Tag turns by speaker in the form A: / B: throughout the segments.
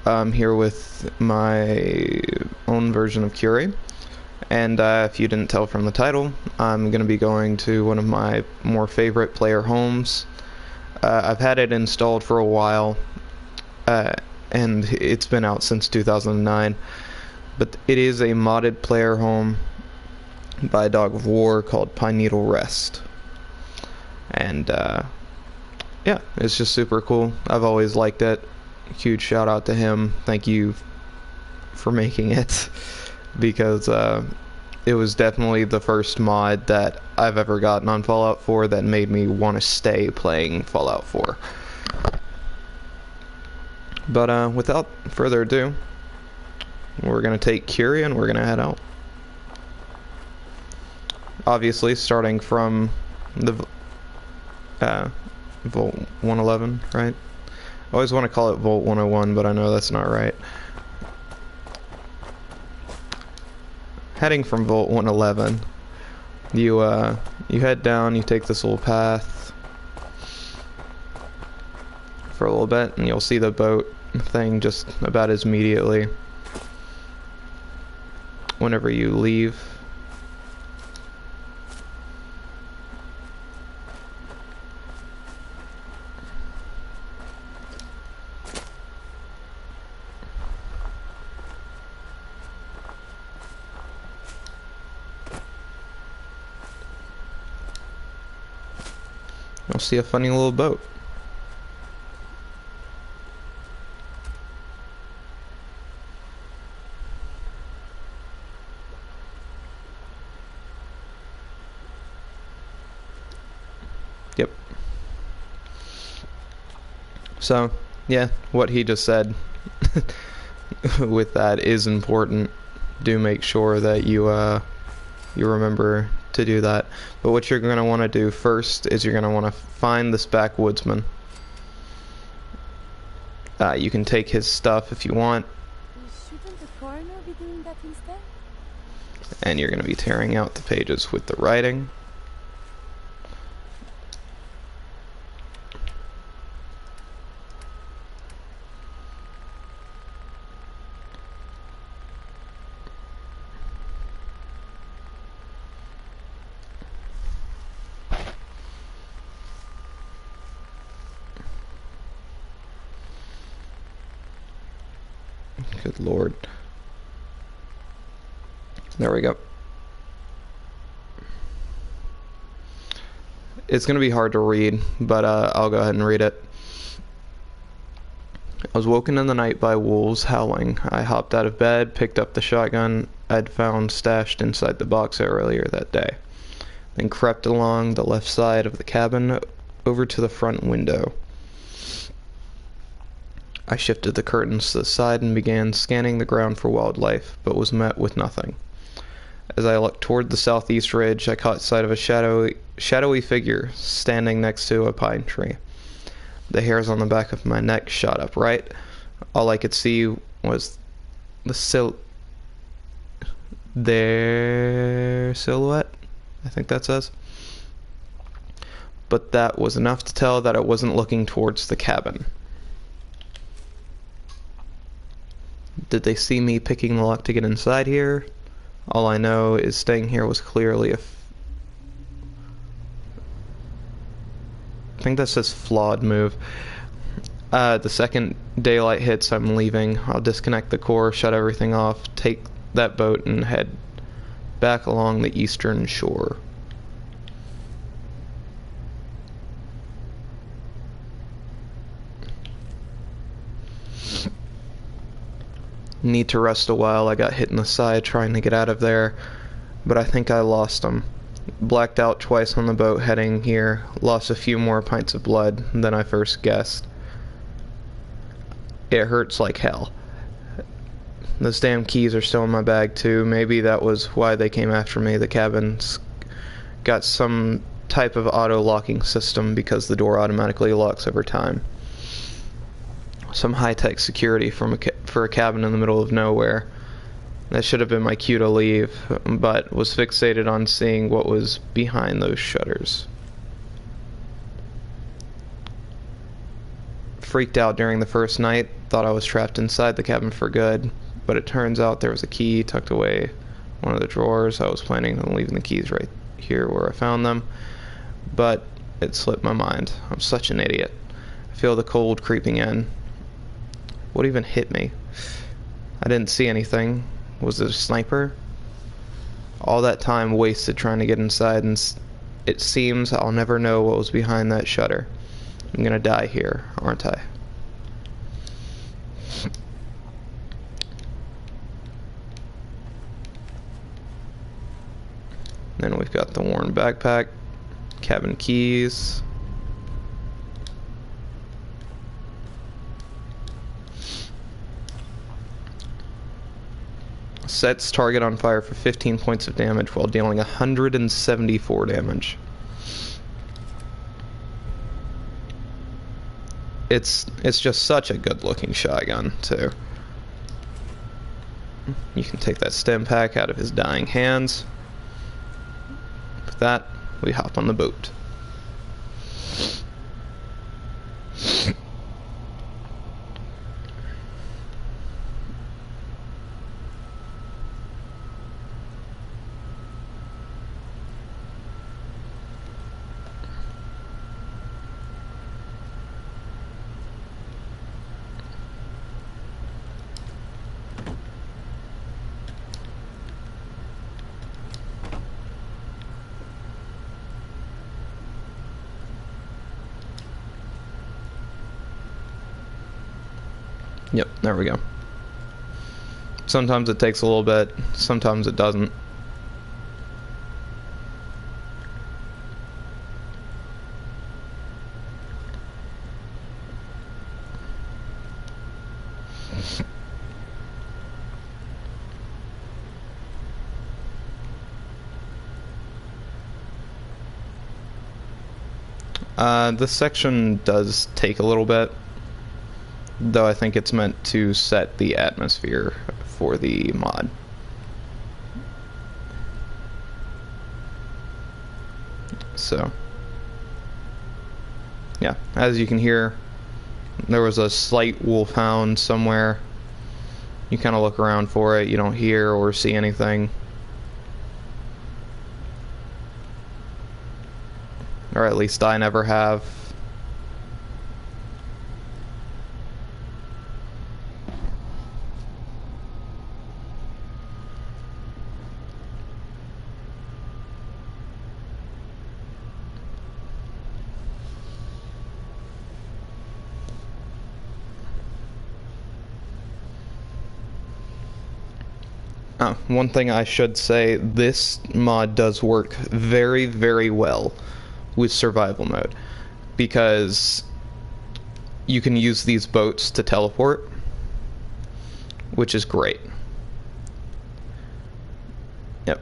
A: I'm here with my own version of Curie, and if you didn't tell from the title, I'm going to be going to one of my more favorite player homes. I've had it installed for a while, and it's been out since 2009, but it is a modded player home by Dogofwar called Pineneedle Rest. And yeah, it's just super cool. I've always liked it. Huge shout out to him. Thank you for making it, because it was definitely the first mod that I've ever gotten on Fallout 4 that made me want to stay playing Fallout 4. But without further ado, we're going to take Curie and we're going to head out. Obviously, starting from the Vault 111, right? I always want to call it Vault 101, but I know that's not right. Heading from Vault 111, you head down, you take this little path for a little bit, and you'll see the boat thing just about as immediately whenever you leave. You'll see a funny little boat. Yep. So, yeah, what he just said with that is important. Do make sure that you remember to do that. But what you're going to want to do first is you're going to want to find this backwoodsman. You can take his stuff if you want.
B: Shouldn't the coroner be doing that instead?
A: And you're going to be tearing out the pages with the writing. Good lord. There we go. It's going to be hard to read, but I'll go ahead and read it. I was woken in the night by wolves howling. I hopped out of bed, picked up the shotgun I'd found stashed inside the box earlier that day, then crept along the left side of the cabin over to the front window. I shifted the curtains to the side and began scanning the ground for wildlife, but was met with nothing. As I looked toward the southeast ridge, I caught sight of a shadowy figure standing next to a pine tree. The hairs on the back of my neck shot up right. All I could see was their silhouette, I think that says. But that was enough to tell that it wasn't looking towards the cabin. Did they see me picking the lock to get inside here? All I know is staying here was clearly I think that says flawed move. The second daylight hits, I'm leaving. I'll disconnect the core, shut everything off, take that boat, and head back along the eastern shore. Need to rest a while. I got hit in the side trying to get out of there, but I think I lost them. Blacked out twice on the boat heading here. Lost a few more pints of blood than I first guessed. It hurts like hell. Those damn keys are still in my bag too. Maybe that was why they came after me. The cabin's got some type of auto-locking system because the door automatically locks over time. Some high-tech security for a cabin in the middle of nowhere. That should have been my cue to leave, but was fixated on seeing what was behind those shutters. freaked out during the first night, thought I was trapped inside the cabin for good, but it turns out there was a key tucked away one of the drawers. I was planning on leaving the keys right here where I found them, but it slipped my mind. I'm such an idiot. I feel the cold creeping in. What even hit me? I didn't see anything. Was it a sniper? All that time wasted trying to get inside, and it seems I'll never know what was behind that shutter. I'm gonna die here, aren't I? Then we've got the worn backpack, cabin keys. Sets target on fire for 15 points of damage while dealing 174 damage. It's just such a good looking shotgun too. You can take that stim pack out of his dying hands. With that, we hop on the boat. Yep, there we go. Sometimes it takes a little bit, sometimes it doesn't. This section does take a little bit, though I think it's meant to set the atmosphere for the mod. So, yeah, as you can hear, there was a slight wolfhound somewhere. You kind of look around for it, you don't hear or see anything. Or at least I never have. One thing I should say, this mod does work very, very well with survival mode, because you can use these boats to teleport, which is great. Yep.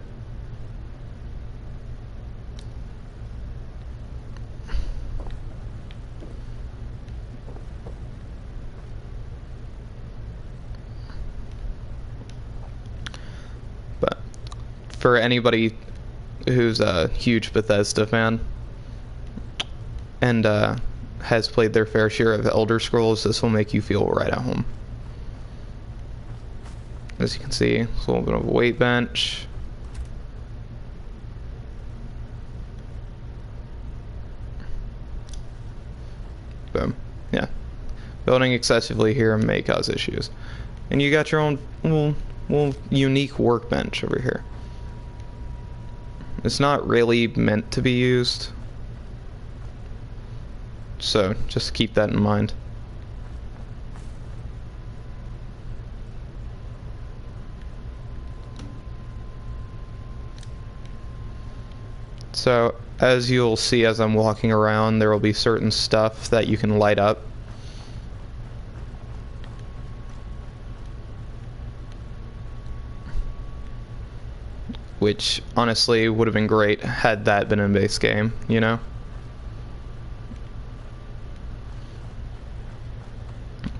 A: But for anybody who's a huge Bethesda fan and has played their fair share of Elder Scrolls, this will make you feel right at home. As you can see, it's a little bit of a weight bench. Boom. Yeah. Building excessively here may cause issues. And you got your own little unique workbench over here. It's not really meant to be used, so just keep that in mind. So as you'll see as I'm walking around, there will be certain stuff that you can light up. Which honestly would have been great had that been a base game, you know?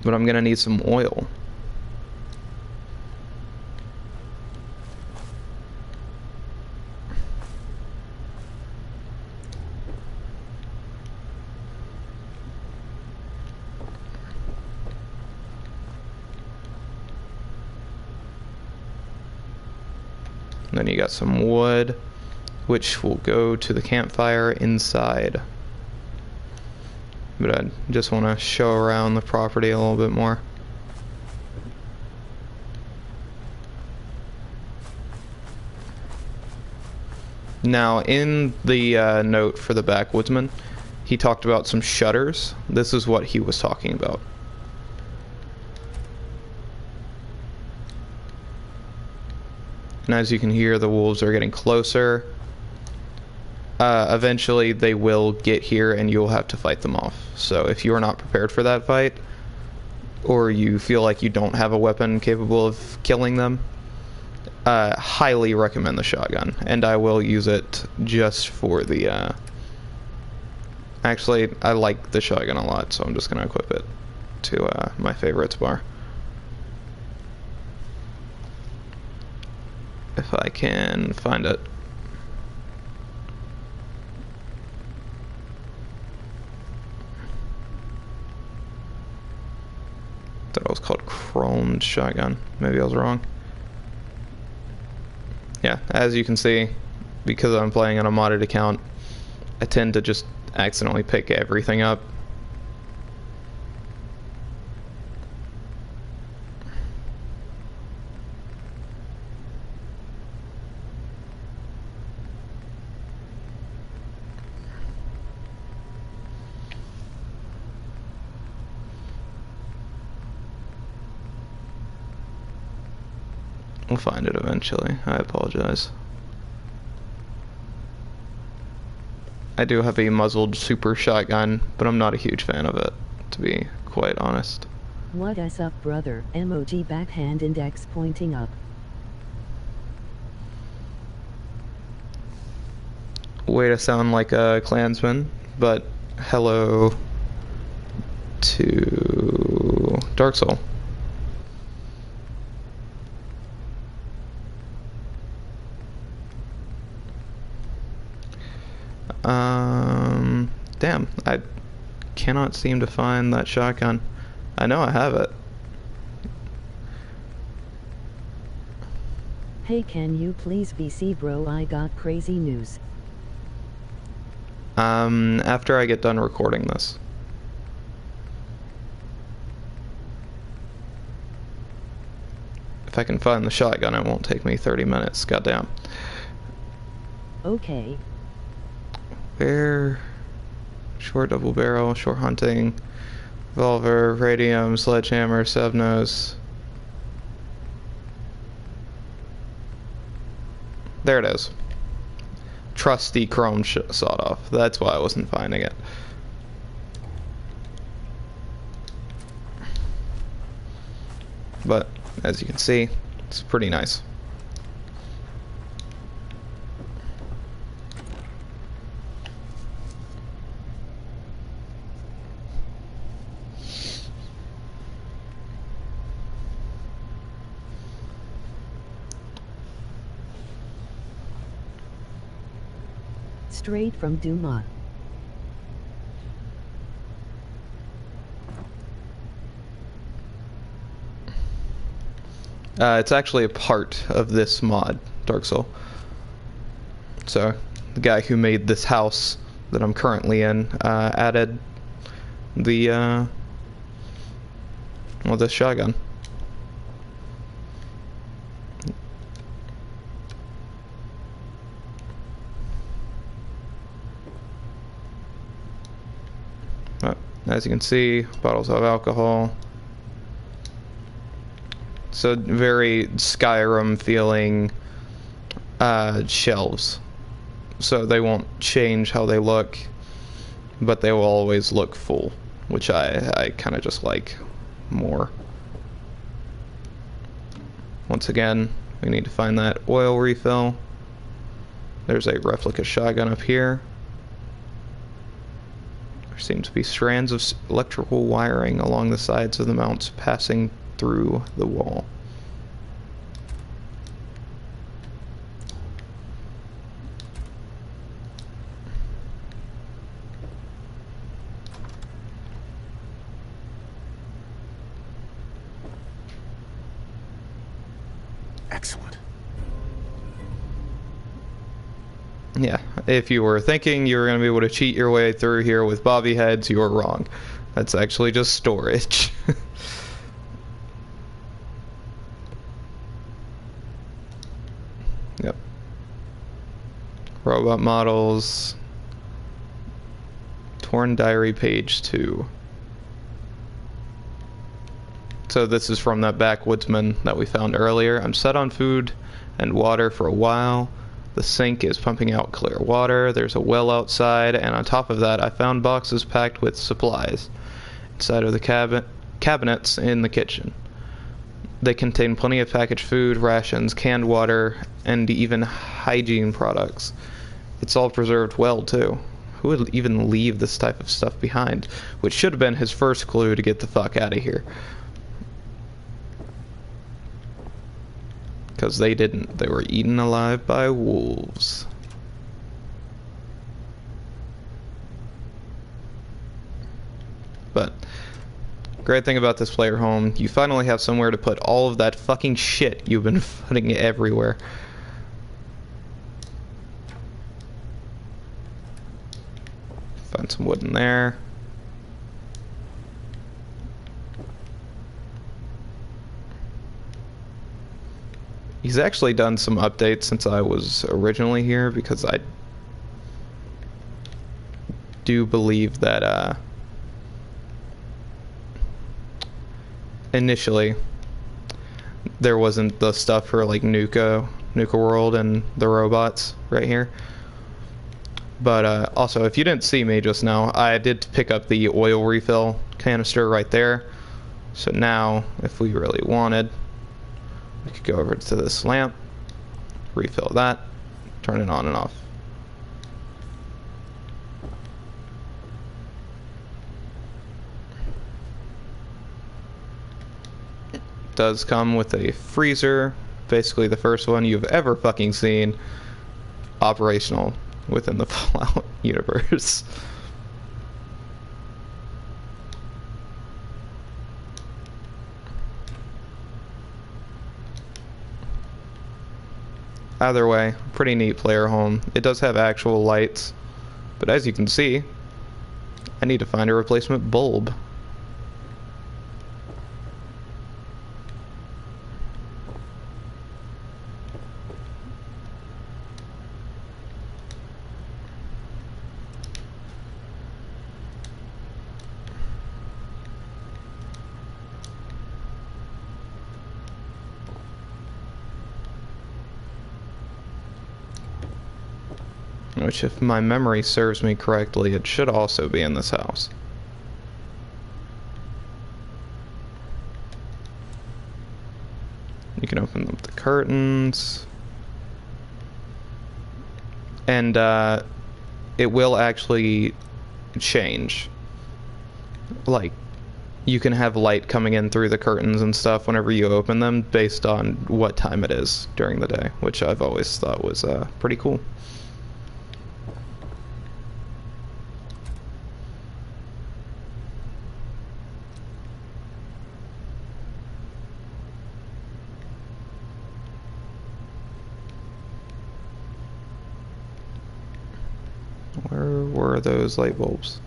A: But I'm gonna need some oil. And then you got some wood, which will go to the campfire inside. But I just want to show around the property a little bit more. Now, in the note for the backwoodsman, he talked about some shutters. This is what he was talking about. And as you can hear, the wolves are getting closer. Eventually, they will get here and you'll have to fight them off. So if you are not prepared for that fight, or you feel like you don't have a weapon capable of killing them, highly recommend the shotgun. And I will use it just for the... Actually, I like the shotgun a lot, so I'm just going to equip it to my favorites bar. If I can find it. Thought it was called chromed shotgun. Maybe I was wrong. Yeah, as you can see, because I'm playing on a modded account, I tend to just accidentally pick everything up. We'll find it eventually. I apologize. I do have a muzzled super shotgun, but I'm not a huge fan of it, to be quite honest.
C: What is up, brother? Emoji backhand index pointing up.
A: Way to sound like a clansman, but hello to Dark Soul. Damn, I cannot seem to find that shotgun. I know I have it.
C: Hey, can you please VC, bro? I got crazy news.
A: After I get done recording this. If I can find the shotgun, it won't take me 30 minutes. Goddamn.
C: Okay.
A: Where? Short double barrel, short hunting, revolver, radium, sledgehammer, subnose. There it is. Trusty chrome sawed off. That's why I wasn't finding it. But as you can see, it's pretty nice.
C: Straight from Duma.
A: It's actually a part of this mod, Dark Soul. So, the guy who made this house that I'm currently in added the, well, this shotgun. As you can see, bottles of alcohol. So very Skyrim feeling shelves. So they won't change how they look, but they will always look full, which I kind of just like more. Once again, we need to find that oil refill. There's a replica shotgun up here. There seem to be strands of electrical wiring along the sides of the mounts passing through the wall.
D: Excellent.
A: Yeah, if you were thinking you were going to be able to cheat your way through here with bobby heads, you were wrong. That's actually just storage. Yep. Robot models. Torn diary page 2. So this is from that backwoodsman that we found earlier. I'm set on food and water for a while. The sink is pumping out clear water. There's a well outside, and on top of that I found boxes packed with supplies inside of the cabinets in the kitchen. They contain plenty of packaged food, rations, canned water, and even hygiene products. It's all preserved well, too. Who would even leave this type of stuff behind? Which should have been his first clue to get the fuck out of here. Because they didn't. They were eaten alive by wolves. But great thing about this player home, you finally have somewhere to put all of that fucking shit you've been putting everywhere. Find some wood in there. He's actually done some updates since I was originally here, because I do believe that initially there wasn't the stuff for like Nuka World and the robots right here. But also, if you didn't see me just now, I did pick up the oil refill canister right there. So now, if we really wanted, we could go over to this lamp, refill that, turn it on and off. It does come with a freezer, basically the first one you've ever fucking seen operational within the Fallout universe. Either way, pretty neat player home. It does have actual lights, but as you can see, I need to find a replacement bulb. Which, if my memory serves me correctly, it should also be in this house. You can open up the curtains. And it will actually change. Like, you can have light coming in through the curtains and stuff whenever you open them based on what time it is during the day, which I've always thought was pretty cool. Where were those light bulbs?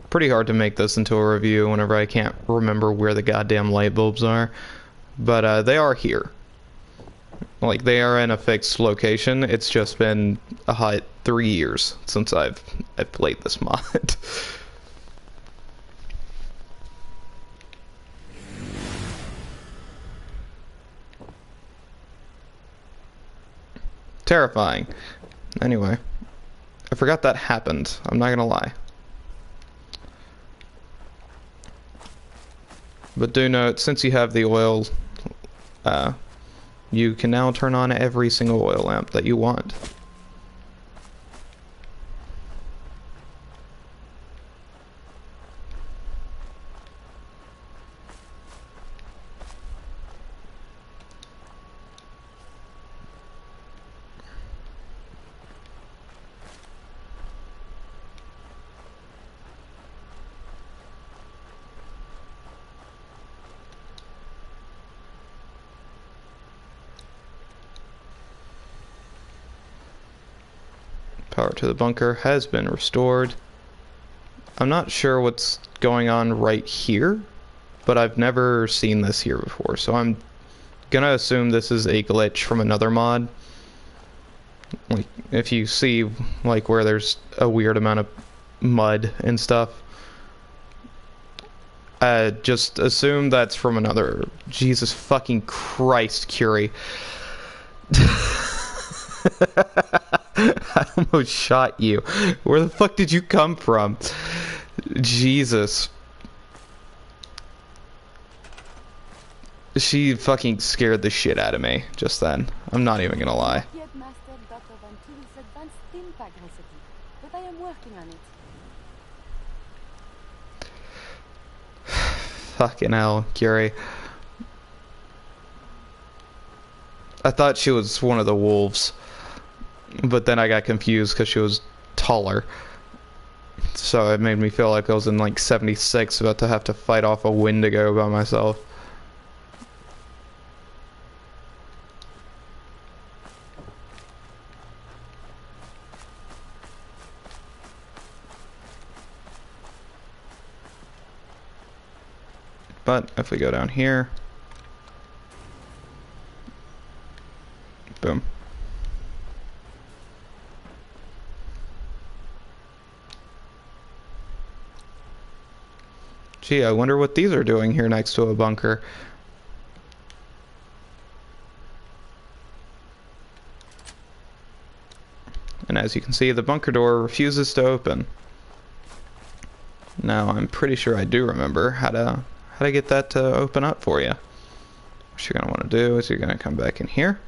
A: Pretty hard to make this into a review whenever I can't remember where the goddamn light bulbs are. But they are here. Like, they are in a fixed location. It's just been a hot 3 years since I've played this mod. terrifying. Anyway, I forgot that happened. I'm not gonna lie. But do note, since you have the oil, you can now turn on every single oil lamp that you want. Power to the bunker has been restored. I'm not sure what's going on right here, but I've never seen this here before, so I'm gonna assume this is a glitch from another mod. Like, if you see, like, where there's a weird amount of mud and stuff, just assume that's from another... Jesus fucking Christ, Curie. I almost shot you. Where the fuck did you come from? Jesus. She fucking scared the shit out of me just then. I'm not even gonna lie.
B: Yet mastered Dr. Van Tuil's advanced steam pack recipe, but I am working on it.
A: Fucking hell, Curie. I thought she was one of the wolves, but then I got confused because she was taller. So it made me feel like I was in like 76, about to have to fight off a Wendigo by myself. But if we go down here, boom. Gee, I wonder what these are doing here next to a bunker. And as you can see, the bunker door refuses to open. Now, I'm pretty sure I do remember how to get that to open up for you. What you're gonna want to do is you're gonna come back in here.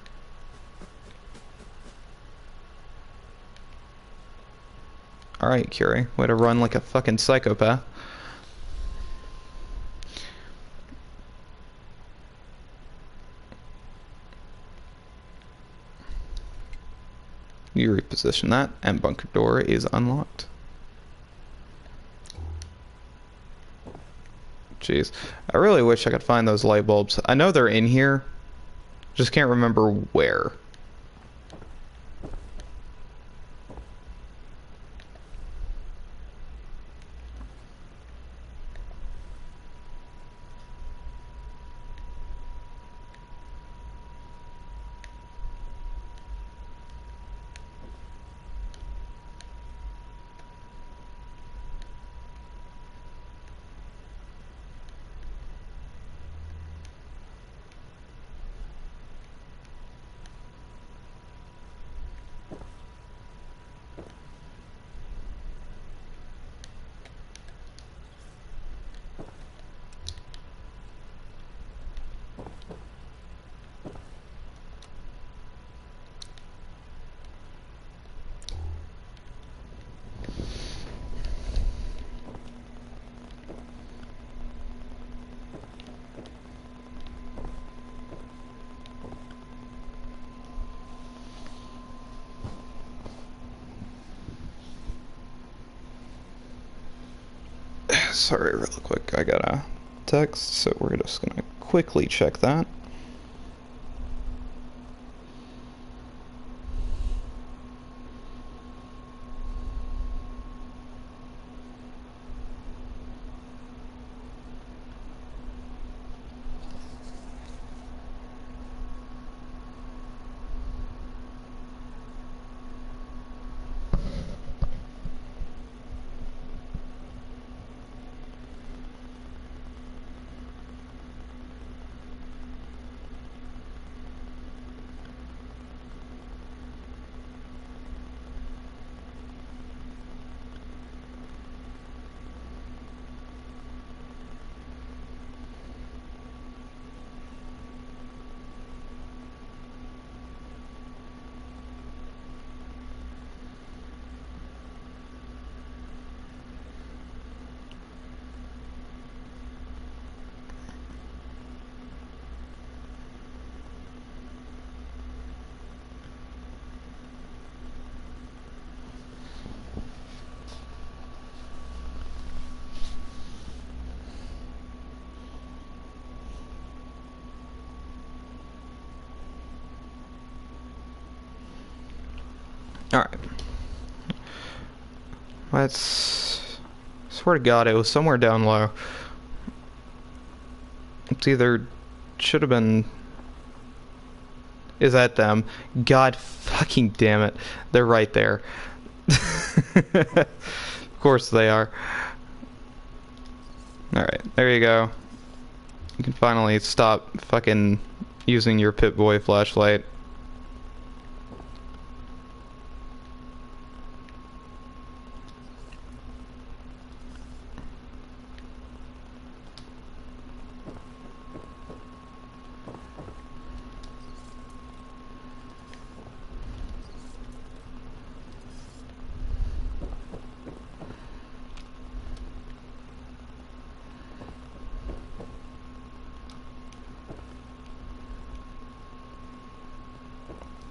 A: Alright, Curie. Way to run like a fucking psychopath. You reposition that, and bunker door is unlocked. Jeez. I really wish I could find those light bulbs. I know they're in here, just can't remember where. Sorry, real quick, I got a text, so we're just gonna quickly check that. Alright. Let's... Swear to God, it was somewhere down low. It's either... Should have been... Is that them? God fucking damn it. They're right there. Of course they are. Alright, there you go. You can finally stop fucking using your Pip-Boy flashlight.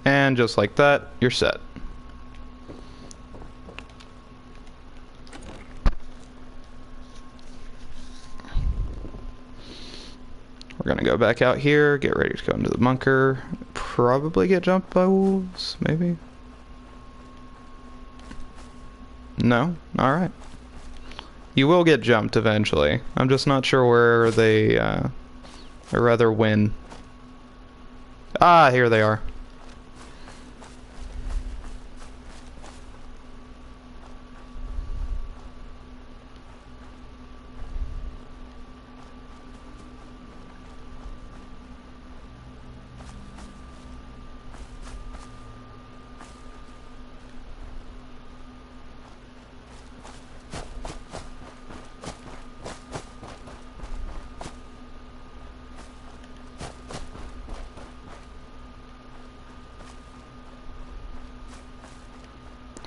A: And just like that, you're set. We're gonna go back out here, get ready to go into the bunker, probably get jumped by wolves, maybe? No? Alright. You will get jumped eventually. I'm just not sure where they, or rather when. Ah, here they are.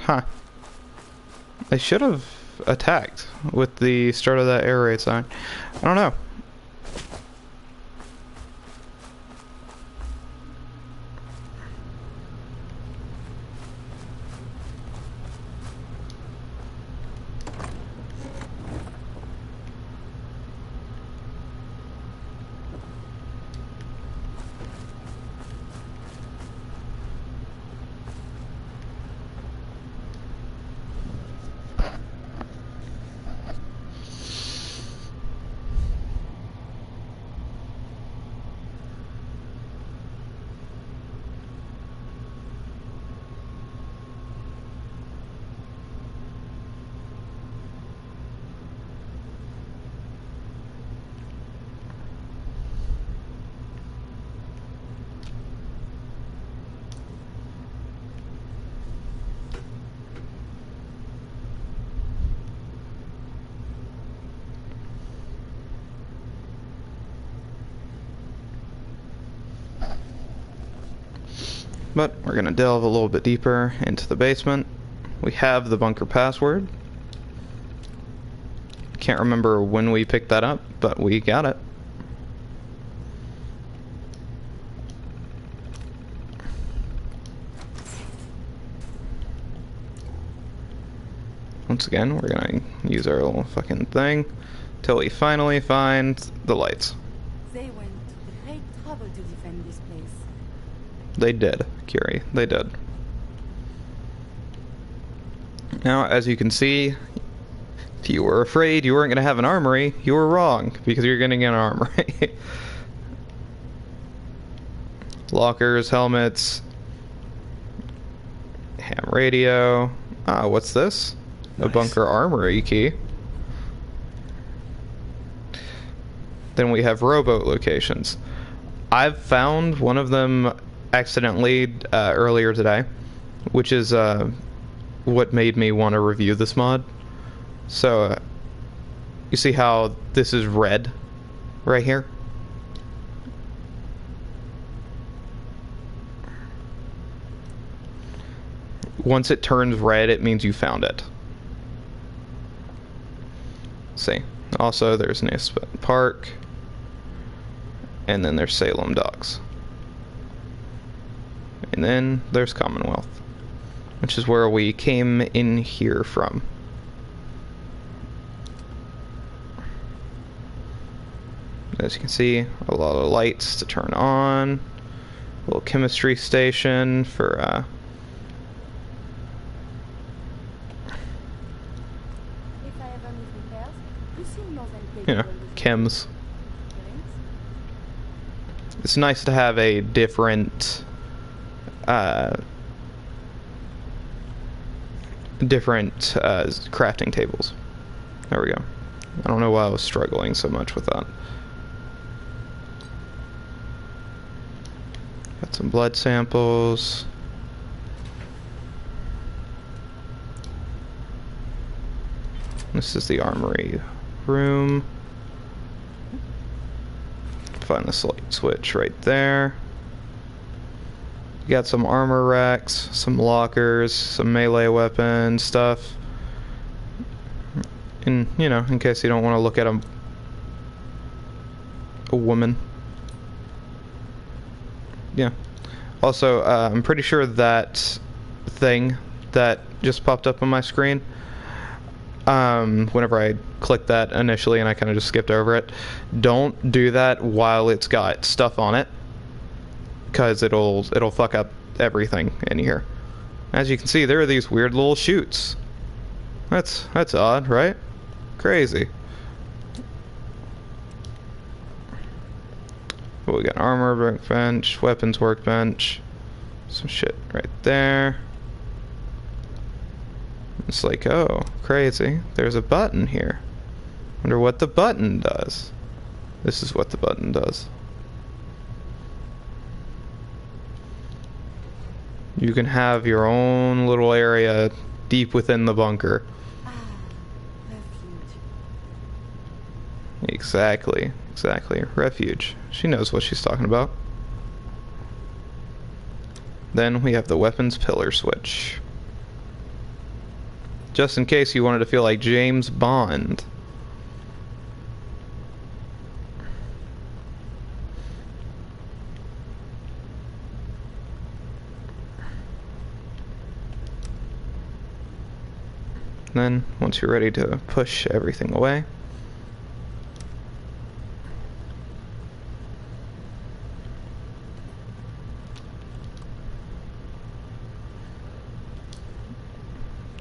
A: Huh. They should have attacked with the start of that air raid sign. I don't know. But we're gonna delve a little bit deeper into the basement. We have the bunker password. Can't remember when we picked that up, but we got it. Once again, we're gonna use our little fucking thing till we finally find the lights.
B: They went to great trouble to defend this place.
A: They did, Curie. They did. Now, as you can see, if you were afraid you weren't going to have an armory, you were wrong, because you're getting an armory. Lockers, helmets, ham radio. Ah, what's this? Nice. A bunker armory key. Then we have rowboat locations. I've found one of them accidentally earlier today, which is what made me want to review this mod. So you see how this is red right here? Once it turns red, it means you found it. See, also there's Naismith Park, and then there's Salem Docks. And then there's Commonwealth, which is where we came in here from. As you can see, a lot of lights to turn on. A little chemistry station for
B: work on his repairs. You seem more than
A: You know,
B: capable with
A: chems.
B: drinks.
A: It's nice to have a different, crafting tables. There we go. I don't know why I was struggling so much with that. Got some blood samples. This is the armory room. Find the light switch right there. You got some armor racks, some lockers, some melee weapon stuff. And, you know, in case you don't want to look at a woman. Yeah. Also, I'm pretty sure that thing that just popped up on my screen, whenever I clicked that initially and I kind of just skipped over it, don't do that while it's got stuff on it, because it'll fuck up everything in here. As you can see, there are these weird little chutes. That's odd, right? Crazy. Oh, we got an armor workbench, weapons workbench, some shit right there. It's like, oh, crazy. There's a button here. Wonder what the button does. This is what the button does. You can have your own little area deep within the bunker.
B: Ah, refuge.
A: Exactly. Refuge. She knows what she's talking about. Then we have the weapons pillar switch. Just in case you wanted to feel like James Bond. Then, once you're ready to push everything away,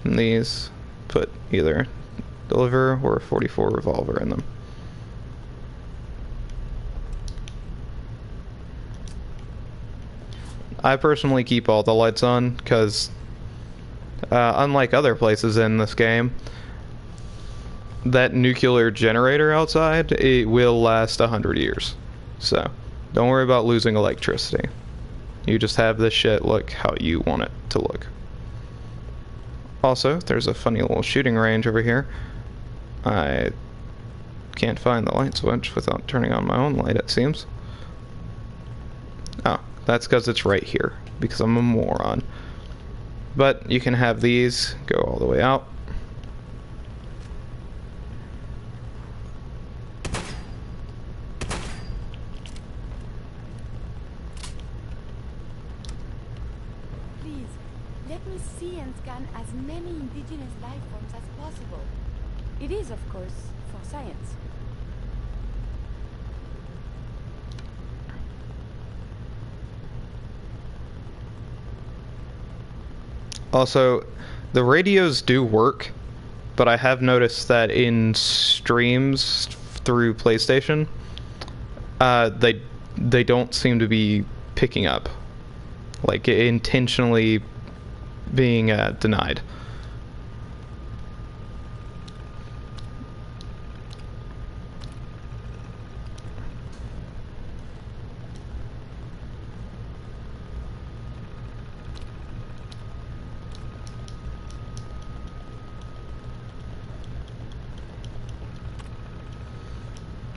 A: and these put either deliver or a 44 revolver in them. I personally keep all the lights on because unlike other places in this game, that nuclear generator outside, it will last 100 years. So, don't worry about losing electricity. You just have this shit look how you want it to look. Also, there's a funny little shooting range over here. I can't find the light switch without turning on my own light, it seems. Oh, that's because it's right here, because I'm a moron. But you can have these go all the way out.
B: Please, let me see and scan as many indigenous life forms as possible. It is, of course, for science.
A: Also, the radios do work, but I have noticed that in streams through PlayStation, they don't seem to be picking up, like intentionally being denied.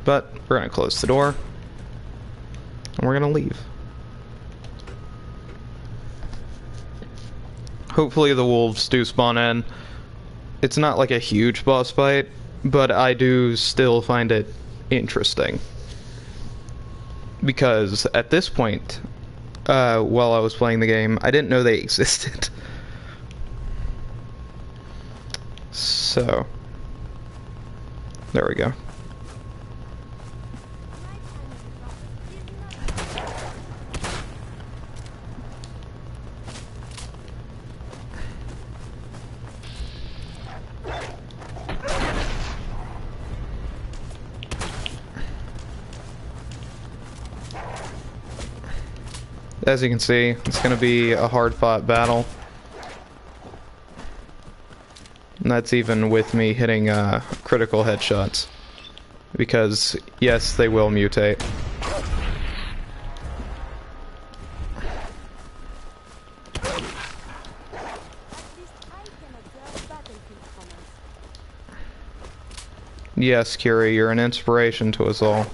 A: But we're going to close the door, and we're going to leave. Hopefully the wolves do spawn in. It's not like a huge boss fight, but I do still find it interesting. Because at this point, while I was playing the game, I didn't know they existed. So, there we go. As you can see, it's going to be a hard-fought battle. And that's even with me hitting critical headshots. Because, yes, they will mutate. Yes, Curie, you're an inspiration to us all.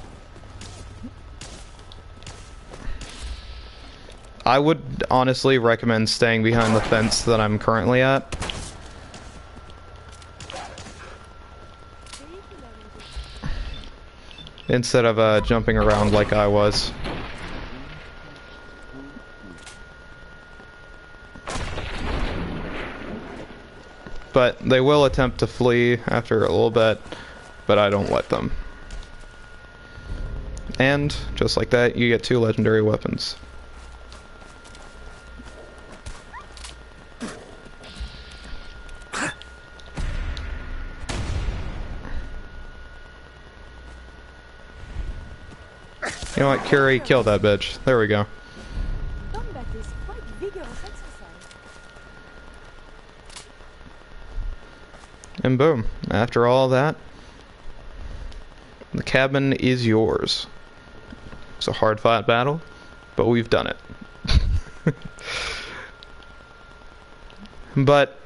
A: I would honestly recommend staying behind the fence that I'm currently at. Instead of jumping around like I was. But they will attempt to flee after a little bit, but I don't let them. And, just like that, you get 2 legendary weapons. You know what, Curie, kill that bitch. There we go.
B: Combat is quite vigorous exercise.
A: And boom, after all that, the cabin is yours. It's a hard-fought battle, but we've done it. But,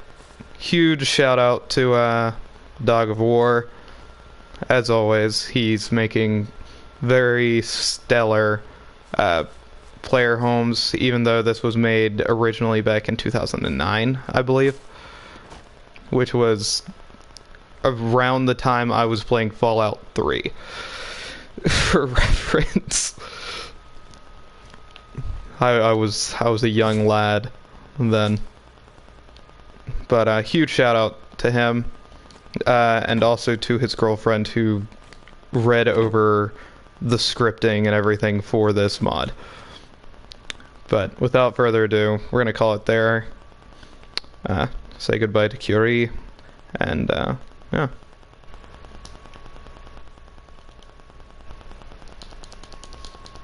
A: huge shout out to Dogofwar. As always, he's making very stellar player homes, even though this was made originally back in 2009, I believe, which was around the time I was playing Fallout 3. For reference, I was a young lad then, but a huge shout out to him, and also to his girlfriend who read over the scripting and everything for this mod. But without further ado, we're gonna call it there. Say goodbye to Curie, and yeah.